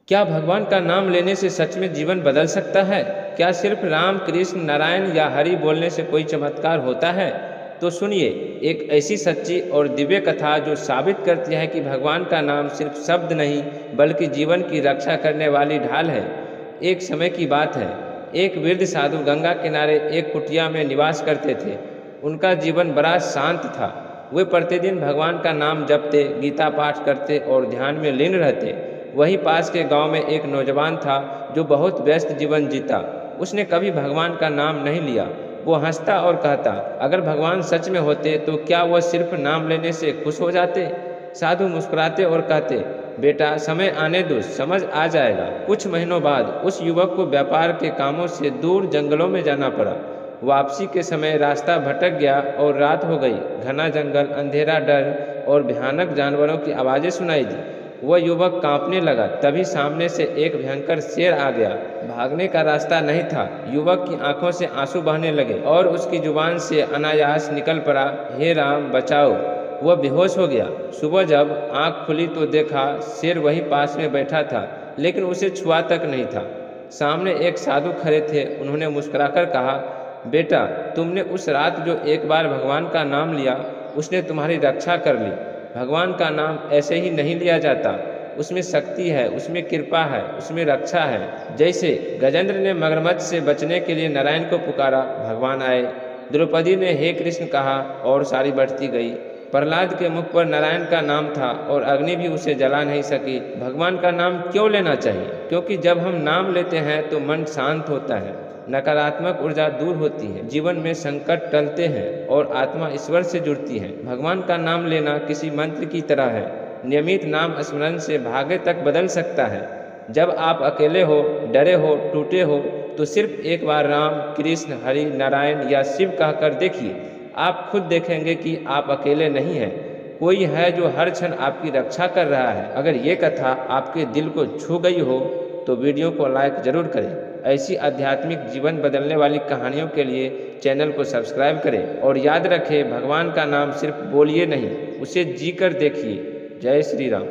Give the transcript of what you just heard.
क्या भगवान का नाम लेने से सच में जीवन बदल सकता है? क्या सिर्फ राम, कृष्ण, नारायण या हरि बोलने से कोई चमत्कार होता है? तो सुनिए एक ऐसी सच्ची और दिव्य कथा जो साबित करती है कि भगवान का नाम सिर्फ शब्द नहीं बल्कि जीवन की रक्षा करने वाली ढाल है। एक समय की बात है, एक वृद्ध साधु गंगा किनारे एक कुटिया में निवास करते थे। उनका जीवन बड़ा शांत था। वे प्रतिदिन भगवान का नाम जपते, गीता पाठ करते और ध्यान में लीन रहते। वहीं पास के गांव में एक नौजवान था जो बहुत व्यस्त जीवन जीता। उसने कभी भगवान का नाम नहीं लिया। वो हंसता और कहता, अगर भगवान सच में होते तो क्या वह सिर्फ नाम लेने से खुश हो जाते? साधु मुस्कुराते और कहते, बेटा समय आने दो, समझ आ जाएगा। कुछ महीनों बाद उस युवक को व्यापार के कामों से दूर जंगलों में जाना पड़ा। वापसी के समय रास्ता भटक गया और रात हो गई। घना जंगल, अंधेरा, डर और भयानक जानवरों की आवाज़ें सुनाई दी। वह युवक कांपने लगा। तभी सामने से एक भयंकर शेर आ गया। भागने का रास्ता नहीं था। युवक की आंखों से आंसू बहने लगे और उसकी जुबान से अनायास निकल पड़ा, हे राम बचाओ। वह बेहोश हो गया। सुबह जब आंख खुली तो देखा शेर वहीं पास में बैठा था, लेकिन उसे छुआ तक नहीं था। सामने एक साधु खड़े थे। उन्होंने मुस्कुराकर कहा, बेटा तुमने उस रात जो एक बार भगवान का नाम लिया, उसने तुम्हारी रक्षा कर ली। भगवान का नाम ऐसे ही नहीं लिया जाता। उसमें शक्ति है, उसमें कृपा है, उसमें रक्षा है। जैसे गजेंद्र ने मगरमच्छ से बचने के लिए नारायण को पुकारा, भगवान आए। द्रौपदी ने हे कृष्ण कहा और सारी बढ़ती गई। प्रहलाद के मुख पर नारायण का नाम था और अग्नि भी उसे जला नहीं सकी। भगवान का नाम क्यों लेना चाहिए? क्योंकि जब हम नाम लेते हैं तो मन शांत होता है, नकारात्मक ऊर्जा दूर होती है, जीवन में संकट टलते हैं और आत्मा ईश्वर से जुड़ती है। भगवान का नाम लेना किसी मंत्र की तरह है। नियमित नाम स्मरण से भाग्य तक बदल सकता है। जब आप अकेले हो, डरे हो, टूटे हो, तो सिर्फ एक बार राम, कृष्ण, हरि, नारायण या शिव कहकर देखिए। आप खुद देखेंगे कि आप अकेले नहीं हैं। कोई है जो हर क्षण आपकी रक्षा कर रहा है। अगर ये कथा आपके दिल को छू गई हो तो वीडियो को लाइक जरूर करें। ऐसी आध्यात्मिक जीवन बदलने वाली कहानियों के लिए चैनल को सब्सक्राइब करें और याद रखें, भगवान का नाम सिर्फ बोलिए नहीं, उसे जी कर देखिए। जय श्री राम।